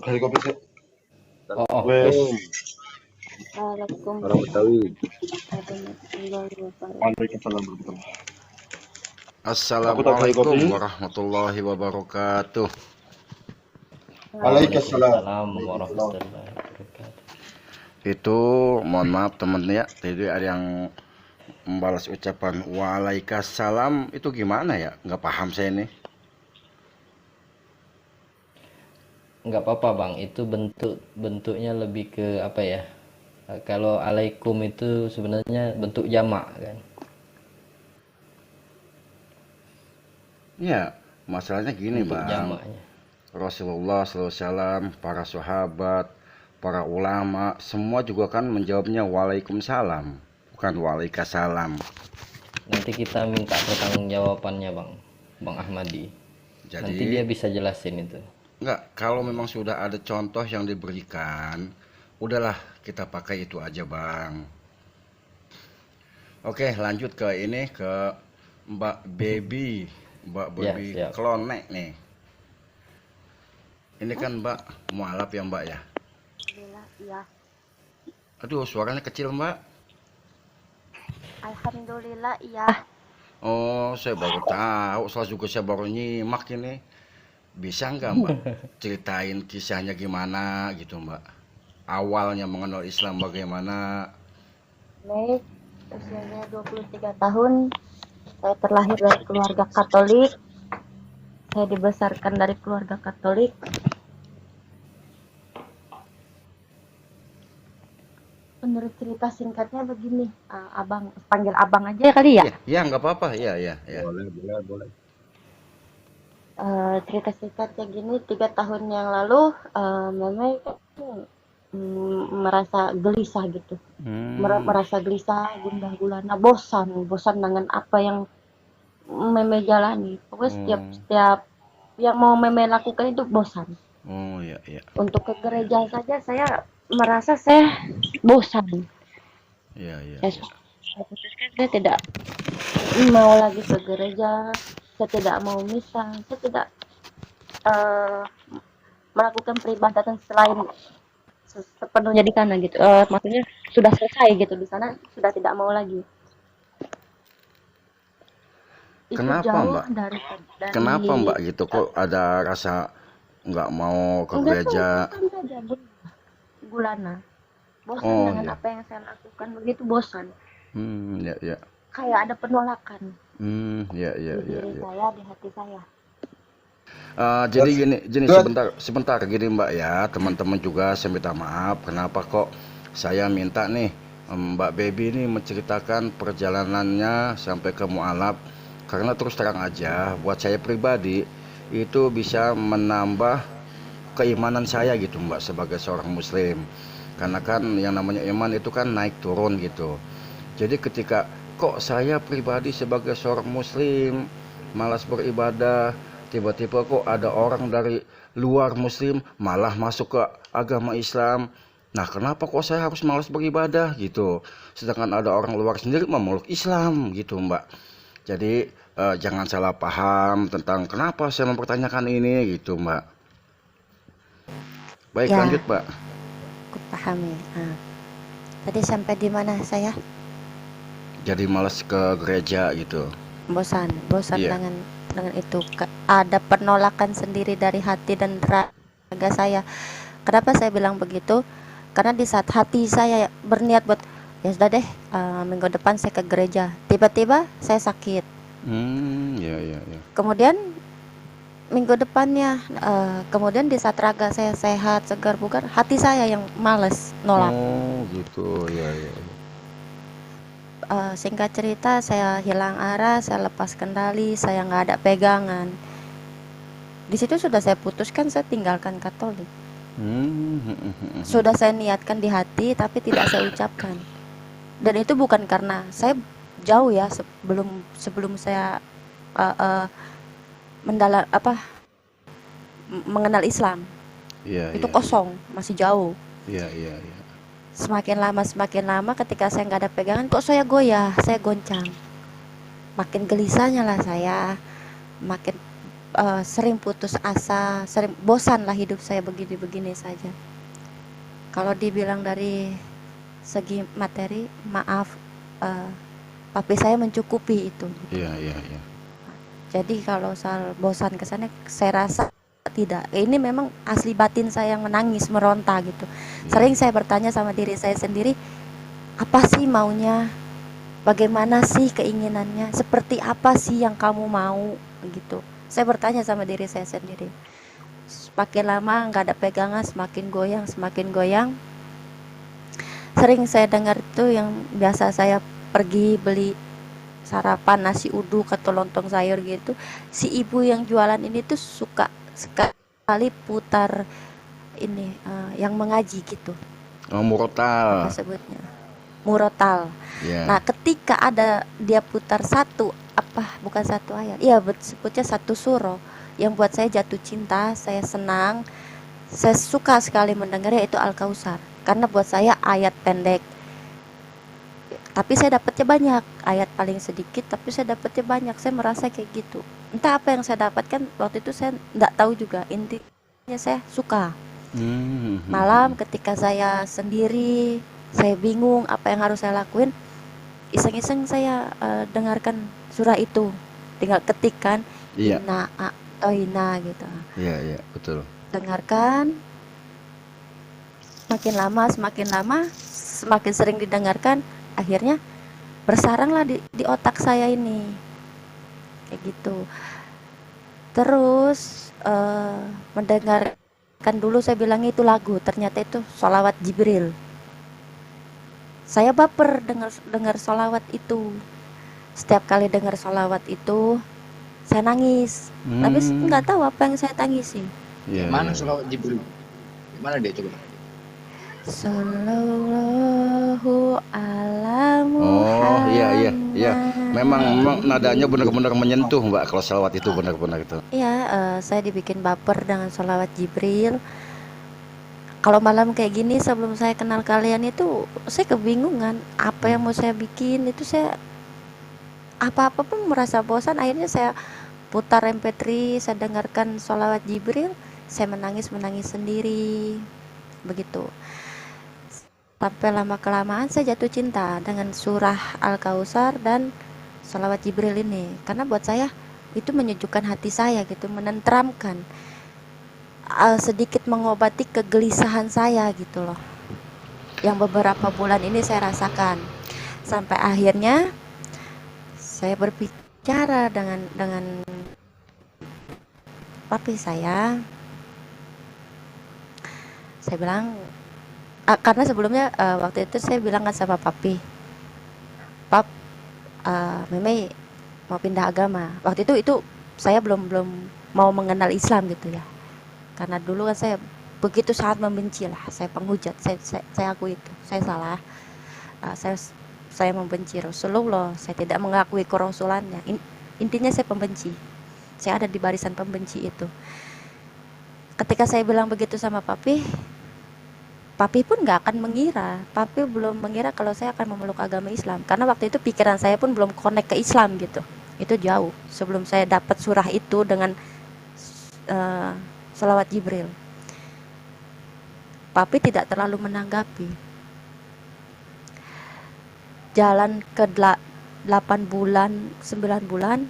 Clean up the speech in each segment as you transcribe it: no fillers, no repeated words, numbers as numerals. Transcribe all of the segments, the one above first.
Kasih kopi sih. Oh, Wes, wis. Waalaikumsalam Orang Betawi. warahmatullahi wabarakatuh. waalaikumsalam warahmatullahi. Aku tak kasih Assalamualaikum kopi. warahmatullahi wabarakatuh. Waalaikumsalam. Waalaikumsalam Waalaikumsalam. warahmatullahi wabarakatuh. Itu mohon maaf teman ya, tadi ada yang membalas ucapan waalaikumsalam itu gimana ya? Nggak paham saya nih. Nggak apa-apa bang, itu bentuknya lebih ke apa ya? Kalau alaikum itu sebenarnya bentuk jamak kan. Ya, masalahnya gini Bentuk bang. jamaknya. Rasulullah SAW, para sahabat, para ulama, semua juga kan menjawabnya waalaikumsalam, bukan waalaikumsalam. Nanti kita minta pertanggungjawabannya Bang Ahmadi. Nanti dia Jadi bisa jelasin itu. enggak, kalau memang sudah ada contoh yang diberikan, udahlah kita pakai itu aja bang. Oke, lanjut ke ini ke Mbak Baby, Mbak Ya, Baby siap. Klonek nih. Ini kan Mbak mualaf ya Mbak ya. Alhamdulillah, iya. Aduh, suaranya kecil Mbak. Alhamdulillah, iya. Oh, saya baru tahu, soal juga saya baru nyimak ini. Bisa nggak Mbak ceritain kisahnya gimana gitu Mbak? Awalnya mengenal Islam bagaimana? Baik, usianya 23 tahun. Saya terlahir dari keluarga Katolik. Saya dibesarkan dari keluarga Katolik. Menurut cerita singkatnya begini, abang panggil abang aja kali ya. Ya, nggak apa-apa, ya, ya, ya. Boleh. Cerita singkatnya gini, 3 tahun yang lalu, Meme kan merasa gelisah gitu, merasa gelisah, gundah gulana, bosan dengan apa yang Meme jalani. Pokoknya setiap yang mau Meme lakukan itu bosan. Oh, ya, ya. Untuk ke gereja saja saya merasa saya bosan. Ya, ya. Saya putuskan saya tidak mau lagi ke gereja, saya tidak mau misa, saya tidak melakukan peribadatan selain sepenuhnya di sana gitu. Maksudnya sudah selesai gitu di sana, sudah tidak mau lagi. Itu Kenapa jauh Mbak? dari Kenapa Mbak gitu? Kok ada rasa nggak mau ke gereja? Bosan saja, gulana. Bosan Oh, dengan ya. apa yang saya lakukan, begitu bosan. Ya, ya. Kayak ada penolakan Ya, ya, di ya, diri ya. saya, di hati saya. Jadi gini sebentar gini Mbak ya, teman-teman juga saya minta maaf. Kenapa kok saya minta nih Mbak Baby ini menceritakan perjalanannya sampai ke mualaf? Karena terus terang aja, buat saya pribadi itu bisa menambah keimanan saya gitu Mbak sebagai seorang Muslim. Karena kan yang namanya iman itu kan naik turun gitu. Jadi ketika kok saya pribadi sebagai seorang Muslim malas beribadah, tiba-tiba kok ada orang dari luar Muslim malah masuk ke agama Islam. Nah, kenapa kok saya harus malas beribadah gitu? Sedangkan ada orang luar sendiri memeluk Islam gitu, Mbak. Jadi jangan salah paham tentang kenapa saya mempertanyakan ini gitu, Mbak. Baik, Ya, lanjut, Mbak. aku pahami. Tadi sampai di mana saya? Jadi malas ke gereja gitu. Bosan Iya. dengan itu. Ada penolakan sendiri dari hati dan raga saya. Kenapa saya bilang begitu? Karena di saat hati saya berniat buat ya sudah deh, minggu depan saya ke gereja. Tiba-tiba saya sakit. Ya, ya, ya. Kemudian minggu depannya, kemudian di saat raga saya sehat, segar, bugar, hati saya yang males nolak. Oh, gitu. Ya, ya, ya. Singkat cerita, saya hilang arah, saya lepas kendali, saya nggak ada pegangan. Di situ sudah saya putuskan, saya tinggalkan Katolik. Sudah saya niatkan di hati, tapi tidak saya ucapkan. Dan itu bukan karena saya jauh ya, sebelum saya mengenal Islam. Iya, Itu iya, kosong, masih jauh. iya, iya, iya. Semakin lama ketika saya nggak ada pegangan, kok saya goyah, saya goncang. Makin gelisahnya lah saya, makin sering putus asa, sering bosan lah hidup saya begini-begini saja. Kalau dibilang dari segi materi, maaf, eh, papi saya mencukupi itu. Iya, iya, iya. Jadi kalau soal bosan ke sana, saya rasa tidak. Ini memang asli batin saya yang menangis, meronta gitu. Sering saya bertanya sama diri saya sendiri, apa sih maunya? Bagaimana sih keinginannya? Seperti apa sih yang kamu mau? Gitu. Saya bertanya sama diri saya sendiri. Semakin lama nggak ada pegangan, semakin goyang, semakin goyang. Sering saya dengar itu yang biasa saya pergi beli sarapan nasi uduk atau lontong sayur gitu, si ibu yang jualan ini tuh suka sekali putar ini yang mengaji gitu, apa Murotal. sebutnya, murotal. Ya. Nah ketika ada dia putar satu, apa bukan satu ayat, iya sebutnya satu surah yang buat saya jatuh cinta, saya senang, saya suka sekali mendengarnya, itu Al-Kautsar. Karena buat saya ayat pendek, tapi saya dapatnya banyak, ayat paling sedikit tapi saya dapatnya banyak, saya merasa kayak gitu. Entah apa yang saya dapatkan waktu itu, saya enggak tahu juga, intinya saya suka. Malam ketika saya sendiri, saya bingung apa yang harus saya lakuin, iseng-iseng saya dengarkan surah itu, tinggal ketikkan Iya. inna a'toina gitu, Iya, iya, betul. dengarkan. Semakin lama semakin sering didengarkan, akhirnya bersaranglah di otak saya ini kayak gitu. Terus mendengarkan, dulu saya bilang itu lagu, ternyata itu sholawat Jibril. Saya baper dengar sholawat itu. Setiap kali dengar sholawat itu saya nangis, tapi nggak tahu apa yang saya tangisi. Iya, Mana iya. sholawat Jibril? Mana dia coba? Sallallahu ala Oh, iya, iya, iya. Memang Muhammad. nadanya benar-benar menyentuh, Mbak, kalau salawat itu benar-benar itu. Iya, saya dibikin baper dengan sholawat Jibril. Kalau malam kayak gini sebelum saya kenal kalian itu, saya kebingungan apa yang mau saya bikin. Itu saya apa-apa pun merasa bosan, akhirnya saya putar MP3, saya dengarkan sholawat Jibril, saya menangis sendiri begitu. Sampai lama kelamaan saya jatuh cinta dengan surah Al-Kautsar dan sholawat Jibril ini, karena buat saya itu menyejukkan hati saya gitu, menenteramkan, sedikit mengobati kegelisahan saya gitu loh, yang beberapa bulan ini saya rasakan. Sampai akhirnya saya berbicara dengan papi saya bilang, karena sebelumnya waktu itu saya bilang kan sama papi, pap, Meme mau pindah agama. Waktu itu saya belum mau mengenal Islam gitu ya, karena dulu kan saya begitu sangat membenci lah, saya penghujat, saya akui itu, saya salah. Saya membenci Rasulullah, saya tidak mengakui kerasulannya. Intinya saya pembenci, saya ada di barisan pembenci itu. Ketika saya bilang begitu sama papi pun nggak akan mengira, papi belum mengira kalau saya akan memeluk agama Islam, karena waktu itu pikiran saya pun belum connect ke Islam gitu. Itu jauh sebelum saya dapat surah itu dengan sholawat Jibril. Papi tidak terlalu menanggapi. Jalan ke 8 bulan, 9 bulan,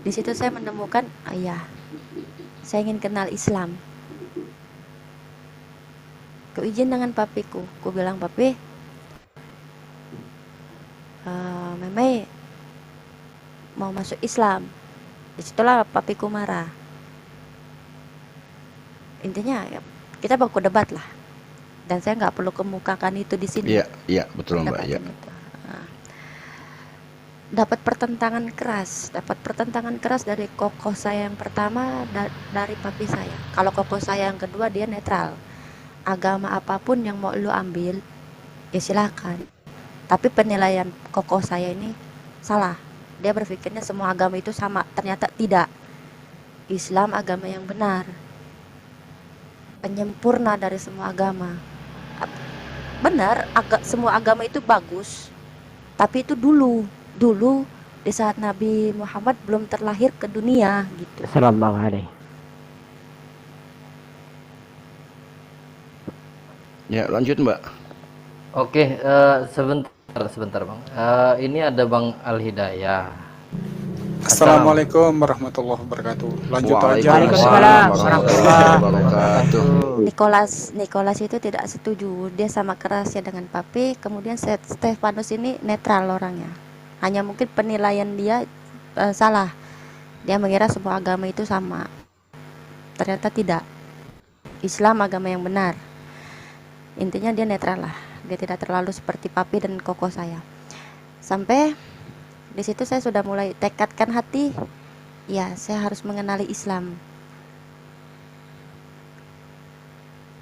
di situ saya menemukan, ayah, saya ingin kenal Islam. Ku izin dengan papiku, ku bilang, papi, Meme mau masuk Islam. Disitulah papiku marah. Intinya ya, kita baku debat lah, dan saya nggak perlu kemukakan itu di sini. Iya, iya, betul, Mbak. Iya. Dapat pertentangan keras dari kokoh saya yang pertama, dari papi saya. Kalau kokoh saya yang kedua, dia netral. Agama apapun yang mau lu ambil, ya silakan. Tapi penilaian kokoh saya ini salah. Dia berpikirnya semua agama itu sama. Ternyata tidak. Islam agama yang benar, penyempurna dari semua agama. Benar, semua agama itu bagus. Tapi itu dulu di saat Nabi Muhammad belum terlahir ke dunia gitu. Sallallahu alaihi. Ya, lanjut Mbak. Oke, sebentar Bang. Ini ada Bang Al Hidayah. Assalamualaikum warahmatullahi wabarakatuh. Lanjut aja. Waalaikumsalam warahmatullahi wabarakatuh. Nicholas itu tidak setuju, dia sama kerasnya dengan Papi. Kemudian Stefanus ini netral orangnya, hanya mungkin penilaian dia salah. Dia mengira semua agama itu sama, ternyata tidak. Islam agama yang benar. Intinya dia netral lah, dia tidak terlalu seperti Papi dan koko saya. Sampai di situ saya sudah mulai tekadkan hati, ya saya harus mengenali Islam.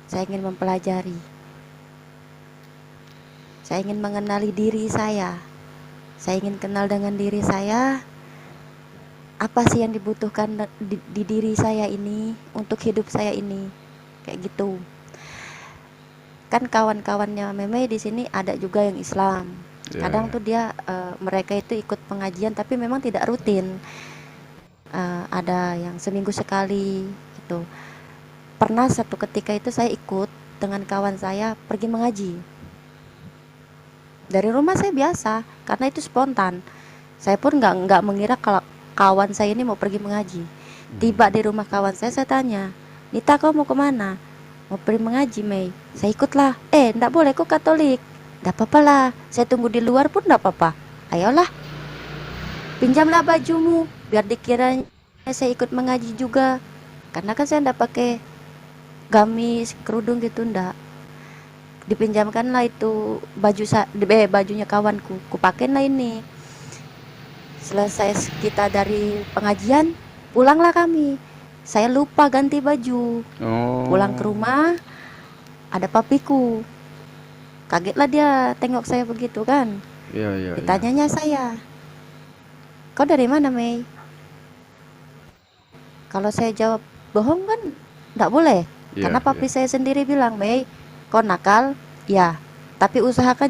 Saya ingin mempelajari, saya ingin mengenali diri saya ingin kenal dengan diri saya, apa sih yang dibutuhkan di diri saya ini untuk hidup saya ini, kayak gitu. Kan kawan-kawannya Meme di sini ada juga yang Islam. Kadang tuh dia mereka itu ikut pengajian tapi memang tidak rutin. Ada yang seminggu sekali gitu. Pernah satu ketika itu saya ikut dengan kawan saya pergi mengaji. Dari rumah saya biasa karena itu spontan. Saya pun nggak mengira kalau kawan saya ini mau pergi mengaji. Tiba di rumah kawan saya tanya, Nita kau mau kemana? Mau pergi mengaji Mei. Saya ikutlah. Ndak boleh, kok Katolik. Ndak apa-apa lah, saya tunggu di luar pun ndak apa-apa. Ayolah, pinjamlah bajumu biar dikiranya saya ikut mengaji juga. Karena kan saya ndak pakai gamis, kerudung gitu, ndak. Dipinjamkanlah itu bajunya kawanku, kupakailah ini. Selesai kita dari pengajian, pulanglah kami. Saya lupa ganti baju. Pulang ke rumah, ada papiku. Kagetlah dia tengok saya begitu kan. Iya. Ditanyanya saya, kau dari mana Mei? Kalau saya jawab bohong kan nggak boleh. Karena papi saya sendiri bilang, Mei, kau nakal, ya. Tapi usahakan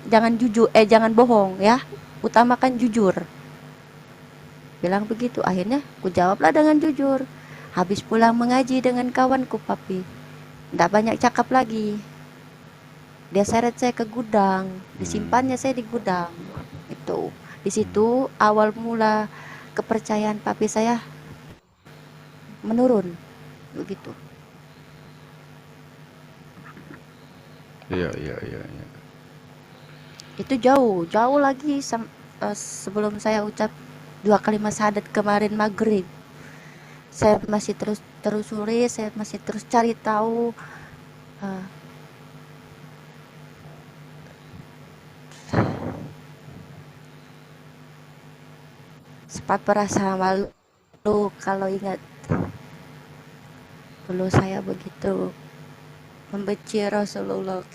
jangan jujur, jangan bohong ya. Utamakan jujur. Bilang begitu. Akhirnya ku jawablah dengan jujur. Habis pulang mengaji dengan kawanku papi, nggak banyak cakap lagi. Dia seret saya ke gudang, disimpannya saya di gudang. Itu di situ awal mula kepercayaan papi saya menurun, begitu. Iya. Itu jauh lagi sebelum saya ucap 2 kalimat syahadat kemarin maghrib. Saya masih terus telusuri, saya masih terus cari tahu. Sempat merasa malu kalau ingat dulu saya begitu membenci Rasulullah,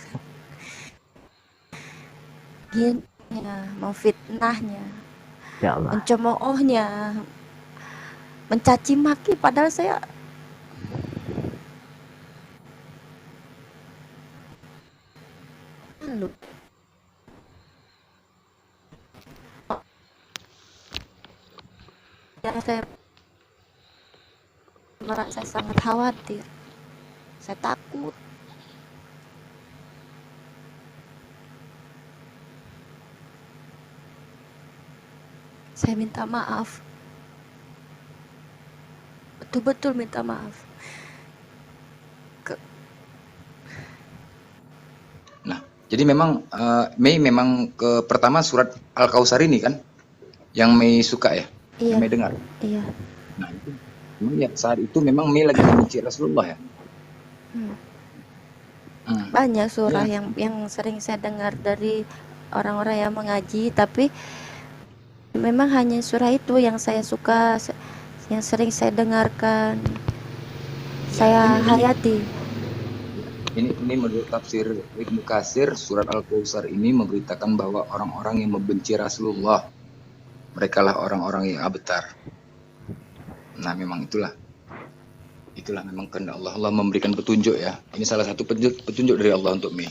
gininya, memfitnahnya, Ya Allah. mencemoohnya, mencaci maki, padahal saya malu. Yang saya merasa sangat khawatir, saya takut. Saya minta maaf, betul-betul minta maaf. Nah, jadi memang Mei memang pertama surat Al-Kautsar ini kan yang Mei suka ya, Iya, yang Mei dengar. iya. Nah, itu memang ya saat itu memang Mei lagi membenci Rasulullah ya. Banyak surah yang sering saya dengar dari orang-orang yang mengaji, tapi memang hanya surah itu yang saya suka, yang sering saya dengarkan, saya hayati. Ini menurut tafsir Ibnu Katsir, surat Al-Kautsar ini memberitakan bahwa orang-orang yang membenci Rasulullah, merekalah orang-orang yang abtar. Nah, memang itulah memang kehendak Allah. Allah memberikan petunjuk ya. Ini salah satu petunjuk dari Allah untuk Mei.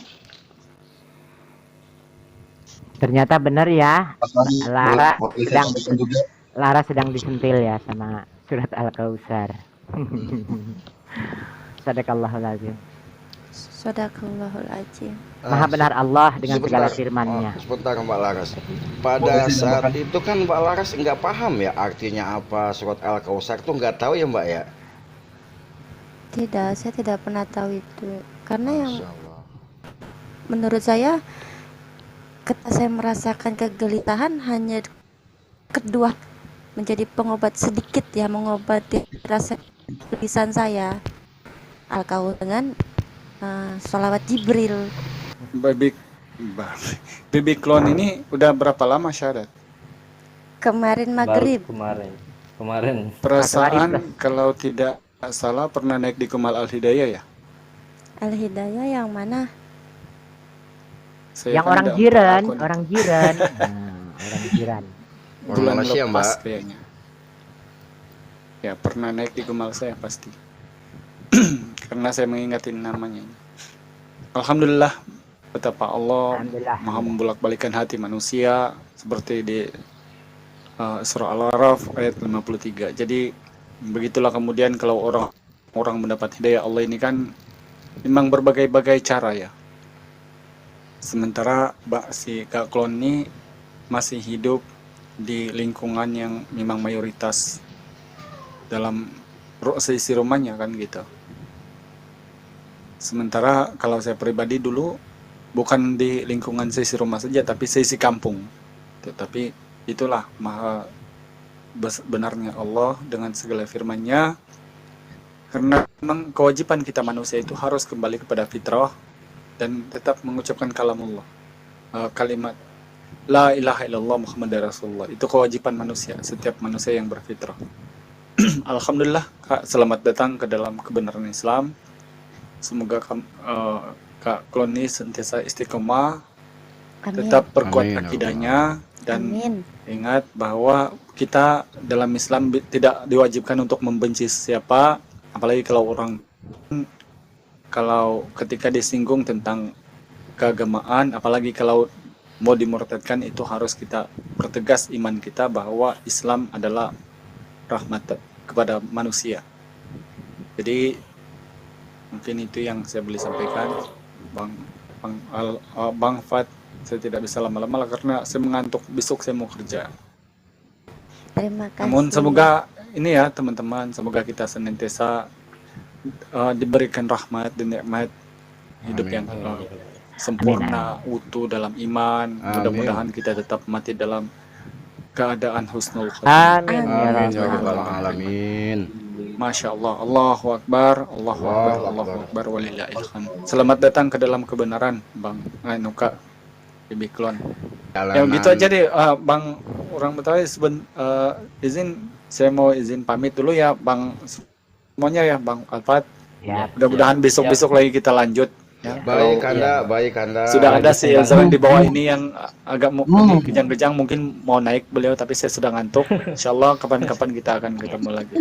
Ternyata benar ya. Lara Boleh sedang saya sampaikan juga. Lara sedang disentil ya sama surat Al-Kautsar. Sadaqallahul azim. Sadaqallahul azim. Maha benar Allah dengan segala Sebentar, firman-Nya. sebentar Mbak Laras. Boleh Pada saya saat tambahkan? itu kan Mbak Laras nggak paham ya artinya apa surat Al-Kautsar tuh nggak tahu ya Mbak ya? Tidak, saya tidak pernah tahu itu. Karena yang Masya Allah. menurut saya, ketika saya merasakan kegelisahan hanya kedua menjadi pengobat sedikit ya, mengobati rasa kegelisahan saya. Al-Qaul dengan sholawat Jibril. Baby clone ini udah berapa lama syahadat? Kemarin Baru maghrib. kemarin. Perasaan kalau tidak salah pernah naik di Kumal Al-Hidayah ya? Al-Hidayah yang mana? Saya Yang kan orang ada 4 jiran, akun. orang jiran. Nah, orang jiran. Orang Bulan Malaysia lepas Mbak. kayaknya. Ya pernah naik di Kumal saya pasti. Karena saya mengingatin namanya. Alhamdulillah, betapa Allah Alhamdulillah. maha membolak-balikan hati manusia seperti di surah Al-Araf ayat 53. Jadi begitulah kemudian kalau orang mendapat hidayah Allah ini kan memang berbagai-bagai cara ya. Sementara si Kak Klon ini masih hidup di lingkungan yang memang mayoritas dalam seisi rumahnya kan gitu. Sementara kalau saya pribadi dulu bukan di lingkungan seisi rumah saja tapi seisi kampung. Tetapi itulah maha benarnya Allah dengan segala firman-Nya, karena memang kewajiban kita manusia itu harus kembali kepada fitrah dan tetap mengucapkan kalamullah, kalimat la ilaha illallah Muhammadar Rasulullah. Itu kewajiban manusia, setiap manusia yang berfitrah. Alhamdulillah Kak, selamat datang ke dalam kebenaran Islam. Semoga Kak Kloni sentiasa istiqomah, Amin. tetap perkuat Amin, ya akidahnya, dan Amin. ingat bahwa kita dalam Islam tidak diwajibkan untuk membenci siapa, apalagi kalau ketika disinggung tentang keagamaan, apalagi kalau mau dimurtadkan, itu harus kita pertegas iman kita bahwa Islam adalah rahmat kepada manusia. Jadi mungkin itu yang saya boleh sampaikan, Bang Fat. Saya tidak bisa lama-lama karena saya mengantuk, besok saya mau kerja. Terima kasih. Namun semoga ini ya teman-teman, semoga kita senantiasa diberikan rahmat dan nikmat hidup Amin. yang sempurna, utuh dalam iman. Amin. Mudah-mudahan kita tetap mati dalam keadaan husnul khotimah. Amin ya Amin ya Rabbal rabbal alamin. alamin. Masya Allah, Allahu Akbar, Allahu Akbar, Allahu Akbar, walillahil hamd. Selamat datang ke dalam kebenaran, Bang Nuka, Bibi Klon. Ya gitu aja deh, Bang orang Betawi. Izin, saya mau izin pamit dulu ya, Bang semuanya ya, Bang Alfat. Ya, Mudah-mudahan besok-besok lagi kita lanjut. Ya, Baik kalau Anda, baik Anda. sudah ada si Bang. Elza di bawah ini yang agak ini kejang-kejang, mungkin mau naik beliau, tapi saya sudah ngantuk. Insyaallah kapan-kapan kita akan ketemu lagi.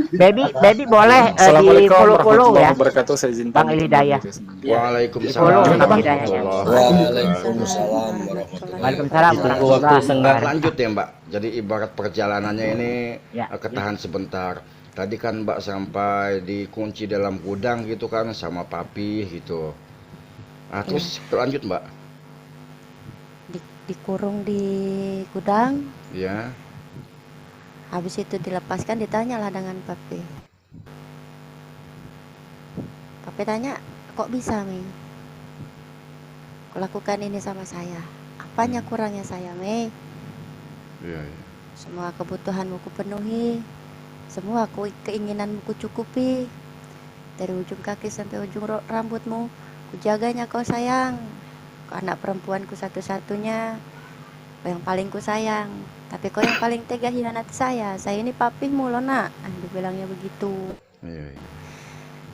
baby boleh di Assalamualaikum follow warahmatullahi ya. wabarakatuh. Saya izin Bang pamit. Hidayah. Waalaikumsalam Follow Bang warahmatullahi Hidayah. Waalaikumsalam warahmatullahi Waalaikumsalam Tunggu waktu warahmatullahi senggang. Lanjut ya Mbak. Jadi ibarat perjalanannya ini Ya. ketahan sebentar. Tadi kan Mbak sampai dikunci dalam gudang gitu kan sama papi gitu. Terus lanjut Mbak. Dikurung di gudang, Ya. habis itu dilepaskan, ditanyalah dengan papi. Papi tanya, kok bisa Mei lakukan ini sama saya? Apanya kurangnya saya, Mei? Iya, iya. Semua kebutuhanmu kupenuhi, semua keinginanmu kucukupi, dari ujung kaki sampai ujung rambutmu kujaganya kau sayang. Kau anak perempuanku satu-satunya, kau yang paling ku sayang. Tapi kau yang paling tega hianati saya ini papimu loh nak. Dibilangnya begitu. Iya, iya.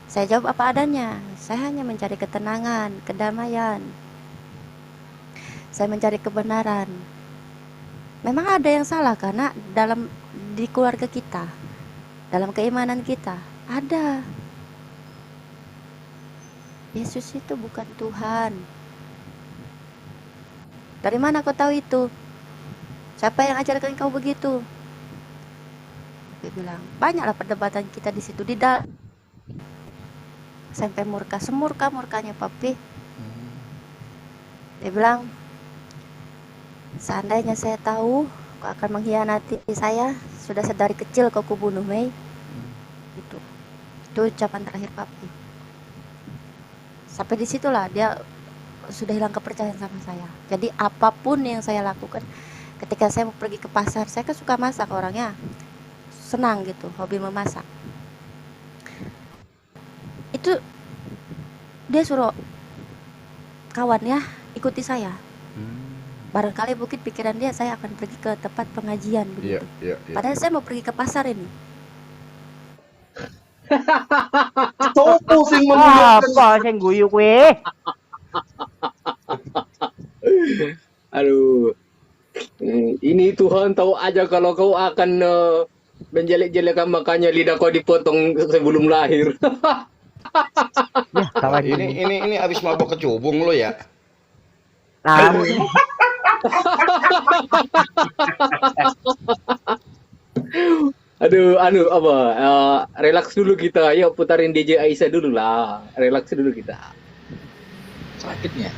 Saya jawab apa adanya. Saya hanya mencari ketenangan, kedamaian. Saya mencari kebenaran. Memang ada yang salah karena di keluarga kita, dalam keimanan kita ada. Yesus itu bukan Tuhan. Dari mana kau tahu itu? Siapa yang ajarkan kau begitu? Dia bilang, banyaklah perdebatan kita di situ, di dalam. Sampai murka, semurka-murkanya papi. Dia bilang, seandainya saya tahu kau akan mengkhianati saya, sudah sedari kecil kau kubunuh, Mei. Itu ucapan terakhir papi. Sampai disitulah dia sudah hilang kepercayaan sama saya. Jadi apapun yang saya lakukan, ketika saya mau pergi ke pasar, saya kan suka masak orangnya, senang gitu, hobi memasak. Itu dia suruh kawan ya ikuti saya. Barangkali mungkin pikiran dia saya akan pergi ke tempat pengajian begitu. Padahal saya mau pergi ke pasar ini. Sopo sing Apa sing guyu kowe? Aduh. Ini Tuhan tahu aja kalau kau akan menjelek-jelekan, makanya lidah kau dipotong sebelum lahir. Ya, kawan Ini abis mabok kecubung lo ya. Nah, Aduh, apa? Relaks dulu kita. Ayo putarin DJ Aisyah dulu lah. Relaks dulu kita. Sakitnya.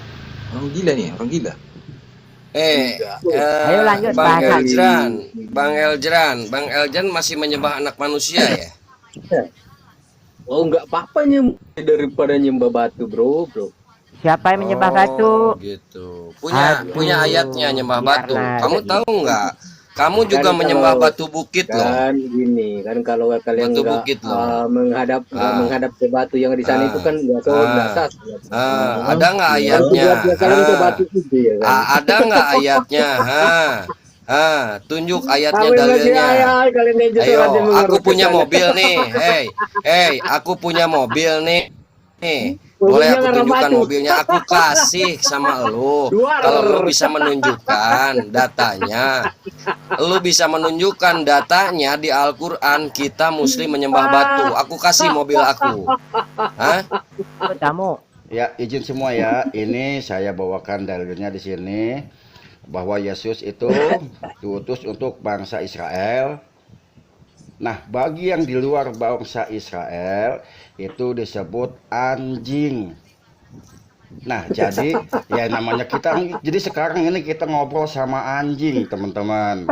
Orang gila nih, orang gila. ayo lanjut Bang bahas. Bang Eljan masih menyembah anak manusia ya? Oh, nggak apa-apa daripada nyembah batu, bro. Siapa yang menyembah batu? Gitu. Aduh, Punya ayatnya nyembah batu. biarlah. Kamu tahu nggak? Kamu juga Kan menyembah kalau- batu bukit loh. Kan gini, kan kalau kalian Batu nggak bukit loh. menghadap ke batu yang di sana Ah. itu kan nggak sas. Ada nggak ayatnya? Kalian ke batu itu ya kan. Ada nggak ayatnya? Tunjuk ayatnya, Kalian ngasih dalilnya. ayat, kalian aja Ayo, sholat yang aku mengerti punya kalian. mobil nih. Aku punya mobil nih. Boleh aku Mobilnya tunjukkan batu. mobilnya? Aku kasih sama lu. Luar. Kalau lu bisa menunjukkan datanya, lu bisa menunjukkan datanya di Al-Quran, kita muslim menyembah batu. Aku kasih mobil aku. Hah? Tamu. Ya, izin semua ya. Ini saya bawakan dalilnya di sini bahwa Yesus itu diutus untuk bangsa Israel. Nah, bagi yang di luar bangsa Israel itu disebut anjing. Nah, jadi ya namanya kita, jadi sekarang ini kita ngobrol sama anjing, teman-teman.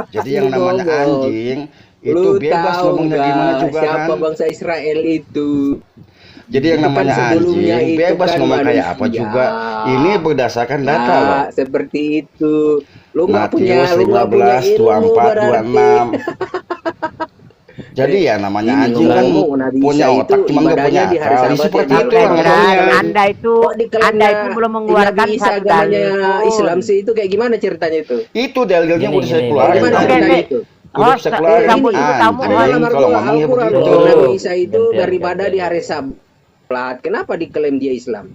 Jadi yang namanya anjing itu Lu bebas tahu ngomongnya gimana nggak juga siapa kan. bangsa Israel itu? Jadi yang Itu kan namanya sebelumnya anjing itu bebas kan ngomong kayak apa manusia. juga. Ini berdasarkan data loh. Nah, seperti itu. Lu nggak punya, Matius lu nggak punya 15, ilmu 24, berarti. 26. Jadi ya namanya Ini anjing kan ngomong, Nabi punya Isa otak itu cuman nggak punya ibadahnya di hari akal. Ya, Sabat seperti ya, itu Bang. lah ngomongnya. Anda itu Kok di kelamnya Anda itu belum mengeluarkan Nabi Isa satu agamanya dalil. Islam sih itu kayak gimana ceritanya itu? Itu dalilnya Gini, udah saya gini. keluarin. Gimana Oke, ceritanya oke. itu? Udah bisa keluarin sambut dulu tamu. Ada anjing dalam kalau ngomongnya Al-Quran begitu. bahwa Nabi Isa itu Gantian, beribadah di gantian. hari Sabat. Kenapa diklaim dia Islam?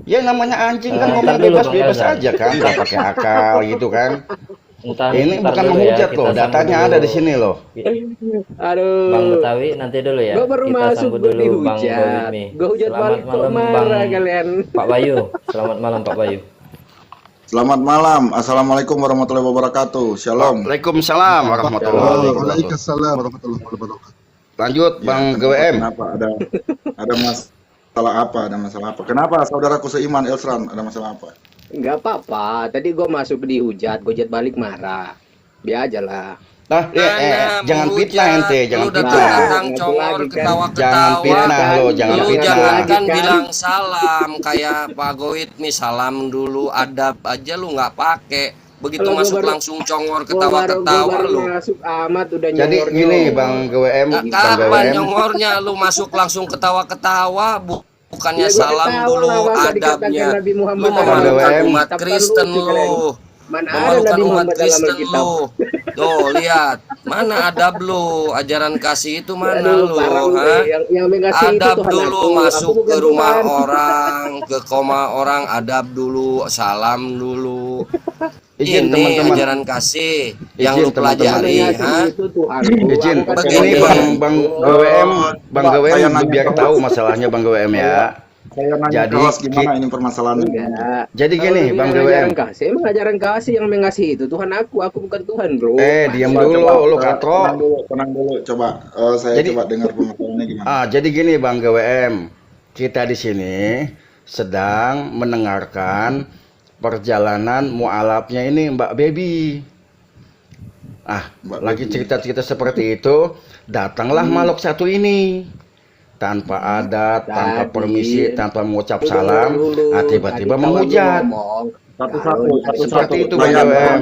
Ya namanya anjing kan ngomong Ntar dulu, Bang bebas-bebas Elzan. aja kan, nggak pakai akal gitu kan. Ntar Ini bukan bukan menghujat loh, datanya ada di sini loh. Aduh. Bang Betawi nanti dulu ya. Gue baru Kita masuk sambut gue dulu Bang dihujat. Bawimi. Gue hujat Selamat balik kok malam marah Bang kalian. Pak Bayu. Selamat malam Pak Bayu. Selamat malam. Assalamualaikum warahmatullahi wabarakatuh. Shalom. Waalaikumsalam warahmatullahi wabarakatuh. Waalaikumsalam warahmatullahi wabarakatuh. Lanjut Bang GWM. Kenapa ada masalah apa? Ada masalah apa? Kenapa saudaraku seiman Elsran ada masalah apa? Nggak apa-apa. Tadi gue masuk dihujat, gue hujat balik marah. Biar aja lah. Nah, jangan fitnah ente, jangan Lu datang fitnah. datang congor Jangan ketawa-ketawa. fitnah lo, jangan Lu fitnah. jangan kan Kan? bilang salam kayak Pak Goit nih, salam dulu, adab aja lu nggak pakai. Begitu Kalau gua masuk baru- langsung congor Gua ketawa-ketawa baru lu. masuk amat udah Jadi nyongor. gini Bang GWM, Bang Kapan GWM. nyongornya lu masuk langsung ketawa-ketawa, bukannya Ya, gua salam ketawa dulu lah, masa dikatakan adabnya. Nabi Muhammad Lu dalam memalukan Al-Quran. umat Kapan Kristen lucu kalian? lu. Mana ada Memalukan Nabi umat Muhammad dalam Kristen Alkitab? lu. Tuh lihat, mana adab lu, ajaran kasih itu mana Aduh, lu, parah lu, ha? yang mengasih itu Adab Tuhan dulu aku masuk bukan ke rumah Tuhan. orang, ke koma orang, adab dulu, salam dulu. Izin Ini teman-teman. ajaran kasih yang Izin, lu pelajari, Yang ha? ngasih itu Tuhan. Izin, Aku kan Begini. ini Bang GWM, Bang Pak, saya GWM nanya biar ke- tahu masalahnya Bang GWM ya. Saya nanya Jadi ke host gimana ini permasalahannya. Enggak. Jadi Kalau gini, dia Bang ajaran GWM. kasih, emang ajaran kasih yang mengasihi itu Tuhan aku bukan Tuhan, bro. Diam Coba, dulu, lu katro. tenang dulu. Coba saya Jadi- coba dengar permasalahannya gimana. Jadi gini Bang GWM, kita di sini sedang mendengarkan perjalanan mualafnya ini Mbak Baby. Mbak Lagi Baby. cerita-cerita seperti itu, datanglah makhluk satu ini. Tanpa adat, tanpa Tadi, permisi, tanpa mengucap Dulu, salam, tiba-tiba tadi kawan menghujat. ngomong, Satu-satu, kalau satu-satu. Seperti itu, Bang Bang GWM.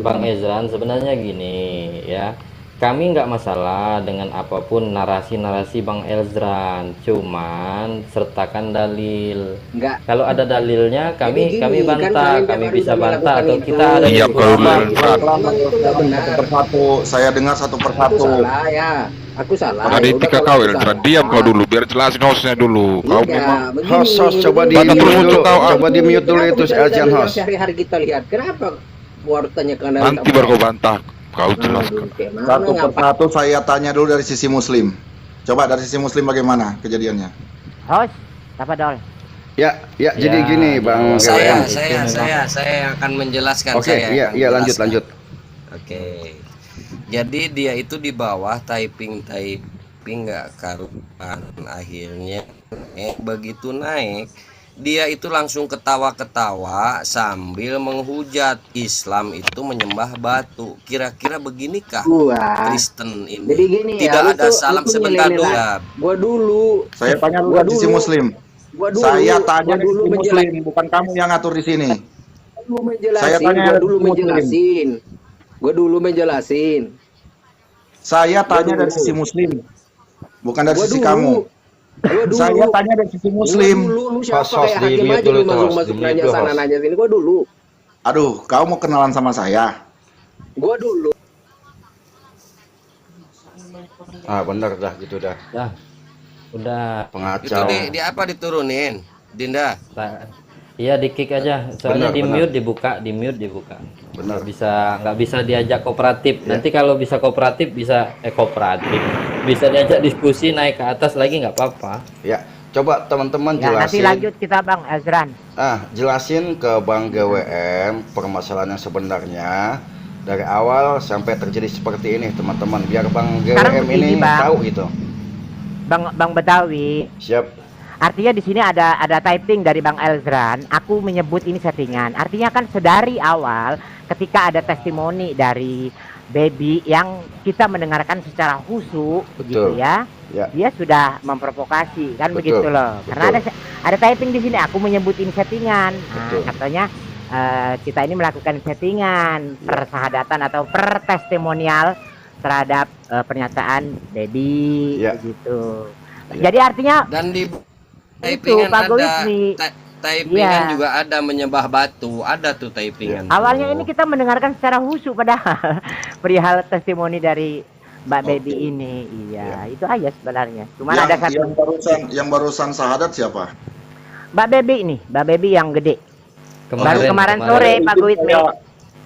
Bang Ezran sebenarnya gini ya, kami nggak masalah dengan apapun narasi-narasi Bang Ezran, cuman sertakan dalil. Enggak. Kalau ada dalilnya Jadi kami gini, kan bantah, kalian kami baru bisa udah bantah melakukan atau itu. kita ada Diam kalau ulama lu, gitu. Ezran. Emang itu nggak benar. Satu persatu, saya dengar satu Aku persatu. salah ya. Aku salah. Ada Ya udah, etika kalau kau, aku Eltran. salah. Diam kau dulu, biar jelasin hostnya dulu. Kau Enggak, memang begini. Host, coba di Bantah mute terus dulu, untuk kau, coba di mute dulu Kenapa itu bisa Eljan dalil yang host. sehari-hari kita lihat? Kenapa baru tanyakan dari nanti baru kau bantah. Kau jelaskan. Satu persatu saya tanya dulu dari sisi Muslim. Coba dari sisi Muslim bagaimana kejadiannya? Host, apa dol? Ya, jadi gini Bang Saya GWM. saya akan menjelaskan. Oke, saya akan iya lanjut. menjelaskan. Oke. Jadi dia itu di bawah typing nggak karuan, akhirnya begitu naik dia itu langsung ketawa-ketawa sambil menghujat Islam itu menyembah batu. Kira-kira beginikah Kristen ini? Jadi gini Tidak ya, lu ada tuh- salam lu tuh sebentar nilai-nilai. dulu. Ya. Gua dulu. Saya tanya dulu Gua dari sisi dulu. Muslim. Gua dulu. Saya tanya Gua dari dulu sisi menjelaskan. Muslim, bukan kamu yang ngatur di sini. Gua menjelasin. Saya tanya Gua dari dulu sisi Muslim. menjelasin. Gua dulu menjelasin. Saya tanya dulu. dari sisi Muslim, bukan dari Gua sisi dulu. kamu. Gua dulu. Saya tanya dari sisi Muslim. Gua dulu, lu siapa Host, kayak di hakim mute aja dulu lu tuh, masuk-masuk host. Di nanya mute, sana host. nanya sini. Gua dulu. Aduh, kau mau kenalan sama saya? Gua dulu. Bener dah gitu dah. Dah, udah. Itu Pengacau. di apa diturunin, Dinda? Iya di kick aja, soalnya Benar, di benar. mute dibuka. Benar. Nggak bisa diajak kooperatif. Ya. Nanti kalau bisa kooperatif kooperatif, bisa diajak diskusi naik ke atas lagi nggak apa-apa. Ya, coba teman-teman Ya, nanti jelasin. lanjut kita Bang Ezran. Jelasin ke Bang GWM permasalahan yang sebenarnya dari awal sampai terjadi seperti ini, teman-teman. Biar Bang Sekarang GWM ini begini, Bang. tahu gitu. Bang Betawi. Siap. Artinya di sini ada typing dari Bang Elzran. Aku menyebut ini settingan. Artinya kan sedari awal ketika ada testimoni dari Baby yang kita mendengarkan secara khusyuk begitu ya. Ya. Dia sudah memprovokasi kan Betul, begitu loh. Karena ada typing di sini. Aku menyebut ini settingan. Nah, Betul. katanya kita ini melakukan settingan persahabatan atau pertestimonial terhadap pernyataan Baby Ya. begitu. Jadi artinya Dan di itu typingan Pak ada Gowismi. typingan Iya. juga ada menyembah batu, ada tuh typingan. Awalnya ini kita mendengarkan secara khusyuk padahal perihal testimoni dari Mbak Baby ini. Iya, itu aja sebenarnya. Cuman ada satu yang barusan syahadat siapa? Mbak Baby ini, Mbak Baby yang gede. Baru kemarin sore Pak Izin Gowismi.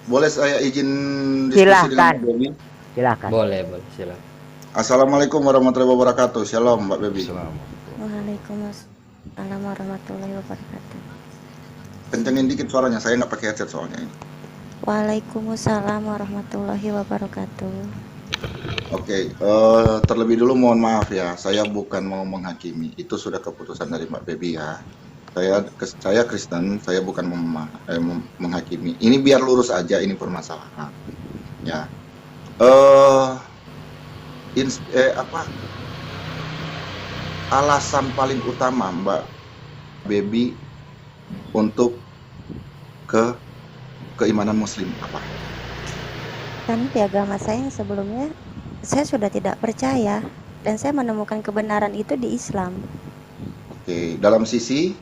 Boleh saya izin diskusi Silahkan. dengan Mbak Baby? Boleh, Silakan. silakan. Assalamualaikum warahmatullahi wabarakatuh. Shalom Mbak Baby. Waalaikumsalam warahmatullahi wabarakatuh. Kencengin dikit suaranya, saya nggak pakai headset soalnya ini. Waalaikumsalam warahmatullahi wabarakatuh. Oke, terlebih dulu mohon maaf ya, saya bukan mau menghakimi. Itu sudah keputusan dari Mbak Baby ya. Saya Kristen, saya bukan menghakimi. Ini biar lurus aja ini permasalahan. Ya. Alasan paling utama Mbak Baby untuk keimanan Muslim apa? Karena di agama saya yang sebelumnya saya sudah tidak percaya dan saya menemukan kebenaran itu di Islam. Oke, dalam sisi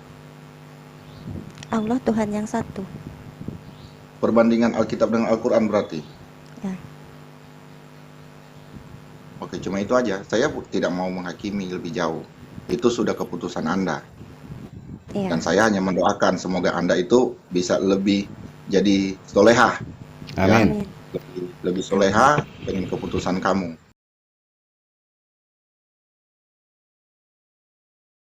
Allah Tuhan yang satu. perbandingan Alkitab dengan Al-Quran berarti? Ya. Oke, cuma itu aja. Saya tidak mau menghakimi lebih jauh. Itu sudah keputusan Anda. Iya. Dan saya hanya mendoakan semoga Anda itu bisa lebih jadi solehah. Amin. Ya, lebih soleha dengan keputusan kamu.